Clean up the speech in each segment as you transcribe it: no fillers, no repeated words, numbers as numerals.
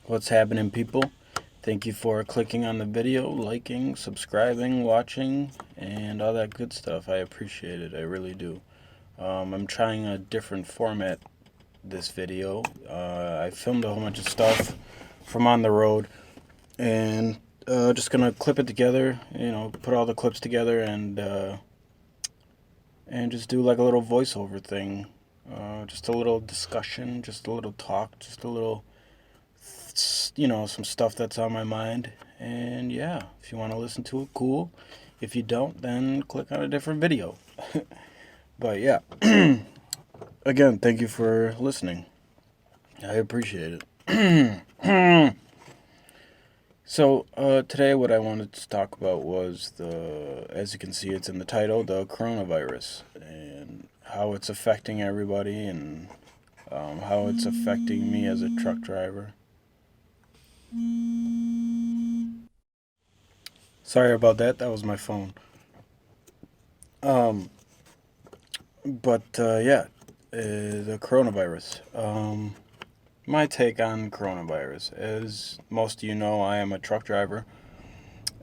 What's happening, people? Thank you for clicking on the video, liking, subscribing, watching, and all that good stuff. I appreciate it. I really do. I'm trying a different format this video. I filmed a whole bunch of stuff from on the road, and just gonna clip it together. Put all the clips together and just do like a little voiceover thing. Just a little discussion, just a little talk, just a little some stuff that's on my mind. And yeah, if you want to listen to it, cool. If you don't, then click on a different video. But yeah, again, thank you for listening. I appreciate it. So today, what I wanted to talk about was as you can see, it's in the title, the coronavirus, and how it's affecting everybody, and how it's affecting me as a truck driver. Sorry about that. That was my phone. Um, but yeah, the coronavirus. My take on coronavirus. As most of you know, I am a truck driver.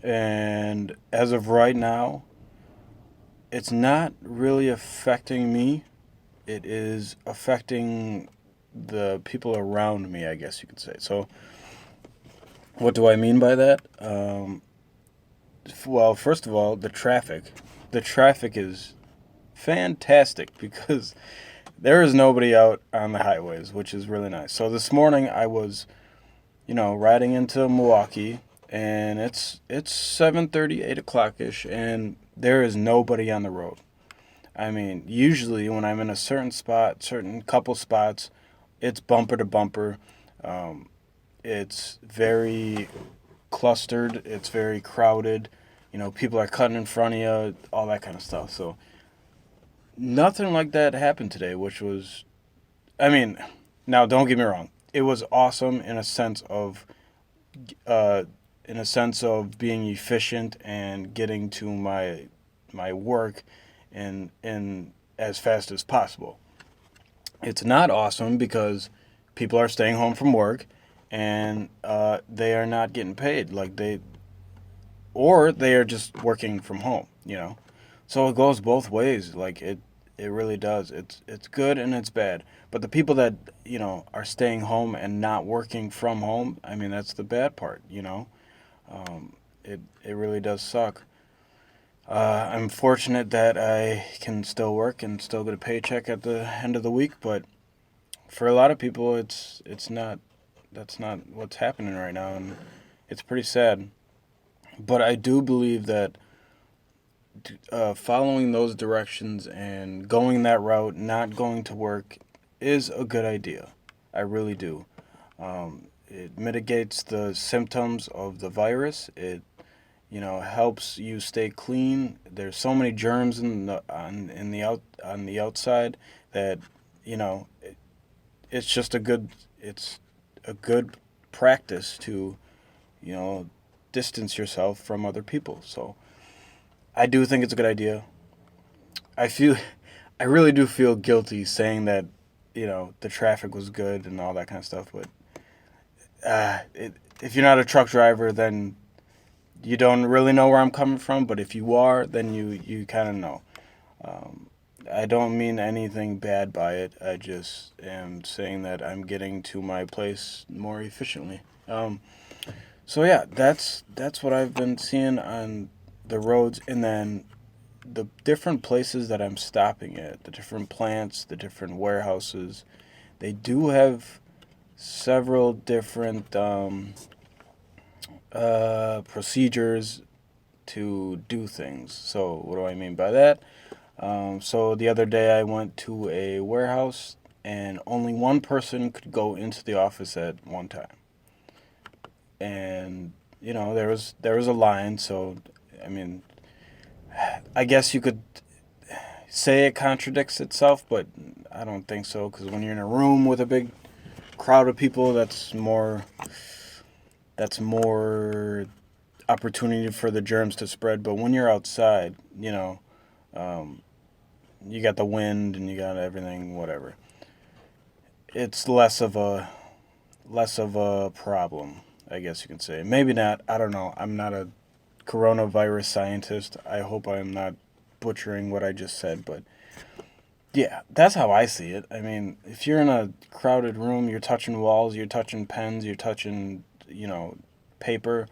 And as of right now, it's not really affecting me. It is affecting the people around me, I guess you could say. So, what do I mean by that? Well, first of all, the traffic. The traffic is fantastic because there is nobody out on the highways, which is really nice. So this morning I was, riding into Milwaukee, and it's 7:30, 8 o'clock ish, and there is nobody on the road. I mean, usually when I'm in a certain spot, certain couple spots, it's bumper to bumper. Um, it's very clustered. It's very crowded. People are cutting in front of you, all that kind of stuff. So nothing like that happened today, which was, I mean, now don't get me wrong. It was awesome uh, in a sense of being efficient and getting to my work in as fast as possible. It's not awesome because people are staying home from work and they are not getting paid or they are just working from home. So it goes both ways. It really does. It's good and it's bad. But the people that are staying home and not working from home, I mean that's the bad part. It really does suck. I'm fortunate that I can still work and still get a paycheck at the end of the week, but for a lot of people, it's not. That's not what's happening right now, and it's pretty sad. But I do believe that following those directions and going that route, not going to work, is a good idea. I really do. It mitigates the symptoms of the virus. It helps you stay clean. There's so many germs on the outside that it's just it's a good practice to you know distance yourself from other people. So I do think it's a good idea. I feel I really do feel guilty saying that the traffic was good and all that kind of stuff, but if you're not a truck driver, then you don't really know where I'm coming from. But if you are, then you kind of know. Um, I don't mean anything bad by it. I just am saying that I'm getting to my place more efficiently. So yeah, that's what I've been seeing on the roads, and then the different places that I'm stopping at, the different plants, the different warehouses. They do have several different procedures to do things. So what do I mean by that? So the other day I went to a warehouse and only one person could go into the office at one time. And there was a line, so I mean, I guess you could say it contradicts itself, but I don't think so because when you're in a room with a big crowd of people, that's more opportunity for the germs to spread. But when you're outside, um, you got the wind and you got everything, whatever. It's less of a less of a problem, I guess you can say. Maybe not. I don't know. I'm not a coronavirus scientist. I hope I'm not butchering what I just said, but yeah, that's how I see it. I mean, if you're in a crowded room, you're touching walls, you're touching pens, you're touching, paper.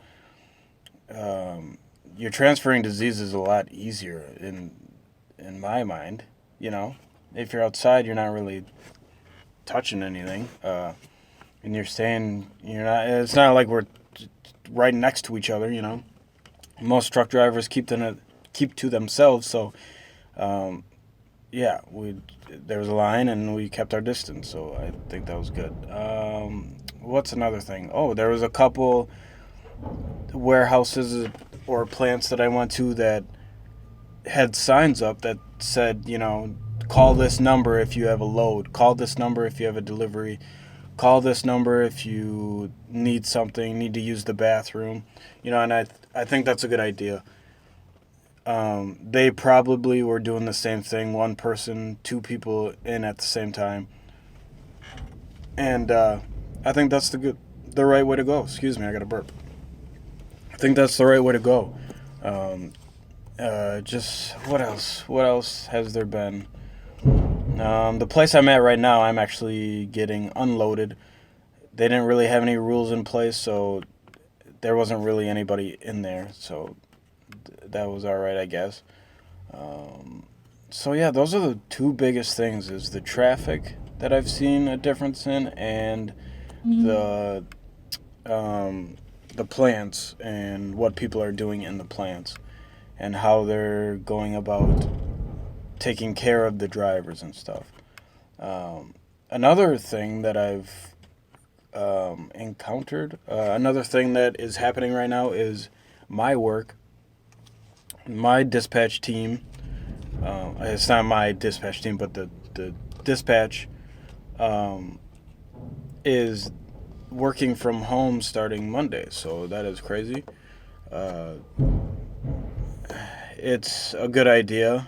Um, you're transferring diseases a lot easier in my mind. You know, if you're outside, you're not really touching anything, and you're staying. You're not. It's not like we're right next to each other. Most truck drivers keep to themselves. So yeah, we there was a line and we kept our distance. So I think that was good. What's another thing? Oh, there was a couple warehouses or plants that I went to that had signs up that said, call this number if you have a load, call this number if you have a delivery, call this number if you need something, need to use the bathroom, and I think that's a good idea. They probably were doing the same thing, one person, two people in at the same time, and I think that's the right way to go. Excuse me, I got a burp. I think that's the right way to go. Um, just what else? What else has there been? The place I'm at right now, I'm actually getting unloaded. They didn't really have any rules in place, so there wasn't really anybody in there. So that was all right, I guess. Um, so yeah, those are the two biggest things: is the traffic that I've seen a difference in, and the the plants and what people are doing in the plants and how they're going about taking care of the drivers and stuff. Another thing that I've encountered, another thing that is happening right now is my work, my dispatch team. It's not my dispatch team, but the dispatch um, is working from home starting Monday. So that is crazy. Uh, it's a good idea.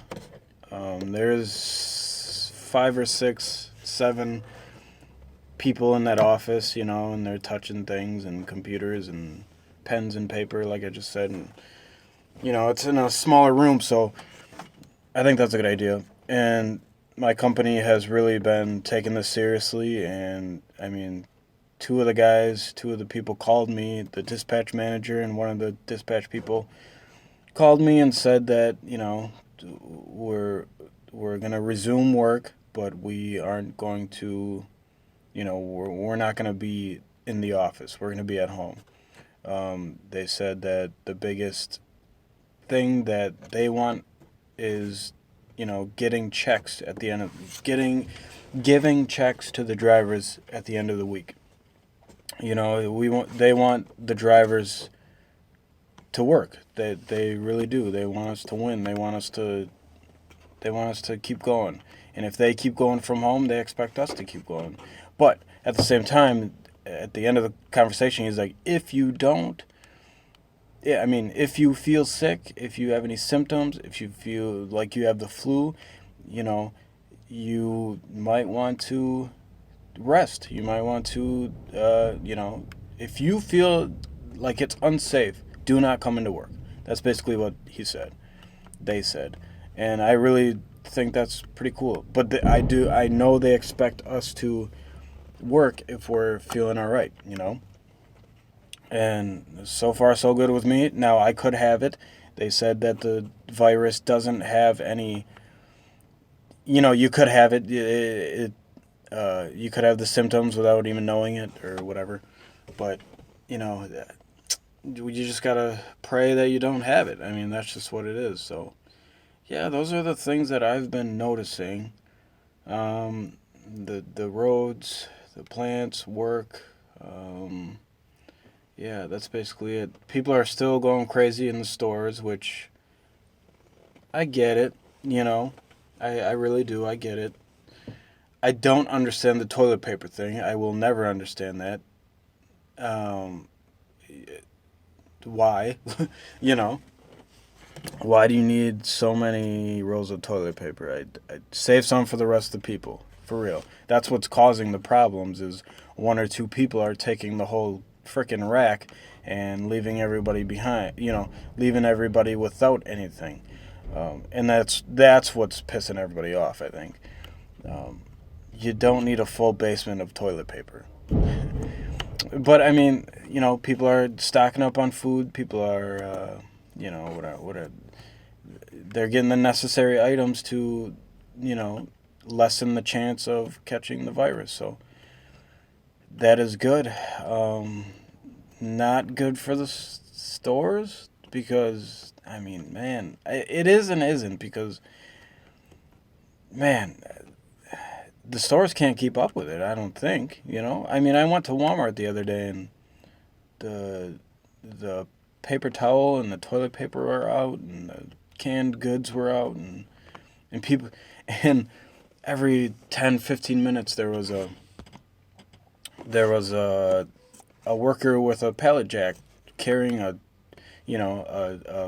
There's five or six, seven people in that office, and they're touching things and computers and pens and paper, like I just said. And, it's in a smaller room, so I think that's a good idea. And my company has really been taking this seriously. And, I mean, two of the people called me, the dispatch manager and one of the dispatch people called me and said that, we're we're gonna resume work, but we aren't going to, we're not gonna be in the office. We're gonna be at home. They said that the biggest thing that they want is, getting checks at the end of giving checks to the drivers at the end of the week. They want the drivers to work. They really do. They want us to win. They want us to keep going. And if they keep going from home, they expect us to keep going. But at the same time, at the end of the conversation, he's like, if you don't, yeah, I mean, if you feel sick, if you have any symptoms, if you feel like you have the flu, you know, you might want to rest. You might want to, if you feel like it's unsafe, do not come into work. That's basically what he said. They said. And I really think that's pretty cool. But I know they expect us to work if we're feeling all right, And so far, so good with me. Now, I could have it. They said that the virus doesn't have any, you could have you could have the symptoms without even knowing it or whatever. But, you know, you just got to pray that you don't have it. I mean, that's just what it is. So, yeah, those are the things that I've been noticing. The roads, the plants, work. Yeah, that's basically it. People are still going crazy in the stores, which I get it. You know, I really do. I get it. I don't understand the toilet paper thing. I will never understand that. Um, why? you know, why do you need so many rolls of toilet paper? I'd save some for the rest of the people. For real. That's what's causing the problems is one or two people are taking the whole frickin' rack and leaving everybody behind. Leaving everybody without anything. And that's what's pissing everybody off, I think. You don't need a full basement of toilet paper. But I mean, people are stocking up on food. People are, they're getting the necessary items to, you know, lessen the chance of catching the virus. So that is good. Not good for the stores because, I mean, man, it is and isn't because, man, the stores can't keep up with it. I don't think. I mean, I went to Walmart the other day and the paper towel and the toilet paper were out and the canned goods were out and people and every 10-15 minutes there was a worker with a pallet jack carrying a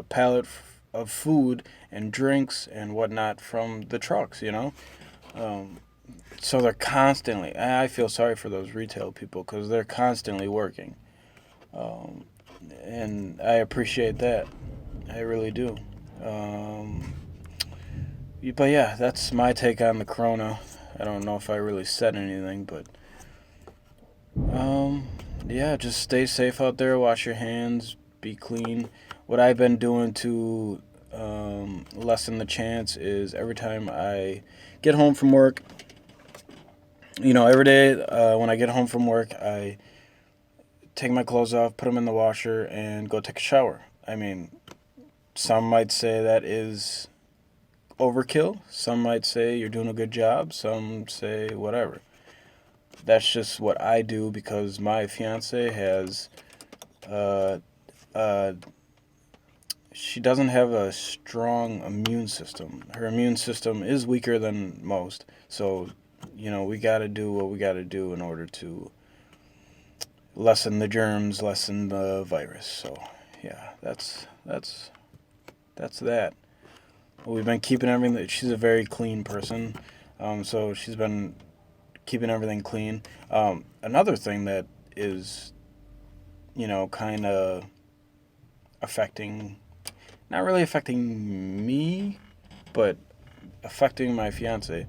pallet of food and drinks and whatnot from the trucks. So they're constantly. I feel sorry for those retail people because they're constantly working, and I appreciate that. I really do. But yeah, that's my take on the corona. I don't know if I really said anything, but yeah, just stay safe out there. Wash your hands. Be clean. What I've been doing to lessen the chance is every time I get home from work. Every day when I get home from work, I take my clothes off, put them in the washer, and go take a shower. I mean, some might say that is overkill. Some might say you're doing a good job. Some say whatever. That's just what I do because my fiance has, she doesn't have a strong immune system. Her immune system is weaker than most. So, we got to do what we got to do in order to lessen the germs, lessen the virus. So, yeah, that's that. We've been keeping everything. She's a very clean person, so she's been keeping everything clean. Another thing that is, kind of affecting, not really affecting me, but affecting my fiance.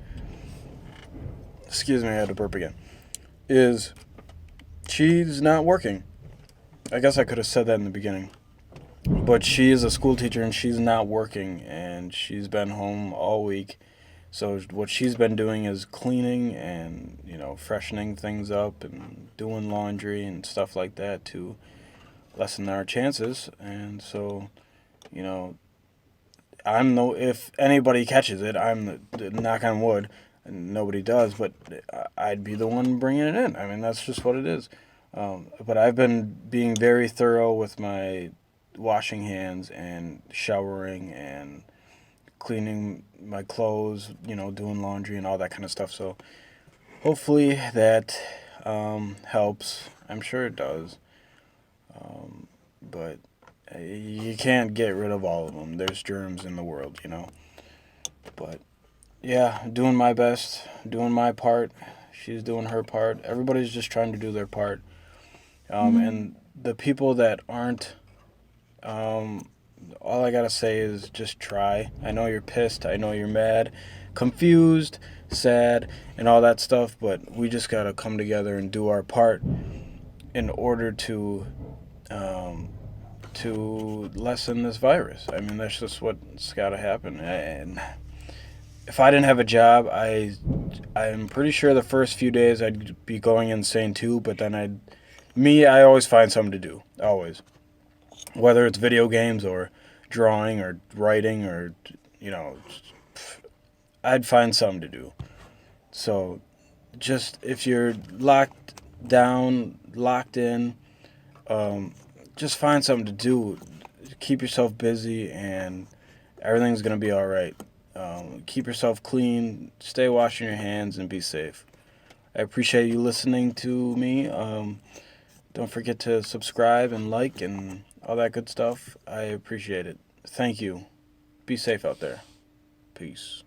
Excuse me, I had to burp again. Is she's not working. I guess I could have said that in the beginning. But she is a school teacher and she's not working and she's been home all week. So what she's been doing is cleaning and, freshening things up and doing laundry and stuff like that to lessen our chances. And so, if anybody catches it, I'm the knock on wood, and nobody does, but I'd be the one bringing it in. I mean, that's just what it is. But I've been being very thorough with my washing hands and showering and cleaning my clothes, doing laundry and all that kind of stuff. So hopefully that helps. I'm sure it does. But you can't get rid of all of them. There's germs in the world, But yeah, doing my best, doing my part. She's doing her part. Everybody's just trying to do their part. And the people that aren't, all I gotta say is just try. I know you're pissed. I know you're mad, confused, sad, and all that stuff. But we just gotta come together and do our part in order to lessen this virus. I mean, that's just what's gotta happen. And if I didn't have a job, I'm pretty sure the first few days I'd be going insane too. But then I always find something to do. Always. Whether it's video games or drawing or writing or, I'd find something to do. So just if you're locked down, locked in, just find something to do. Keep yourself busy and everything's going to be all right. Keep yourself clean, stay washing your hands, and be safe. I appreciate you listening to me. Don't forget to subscribe and like and all that good stuff. I appreciate it. Thank you. Be safe out there. Peace.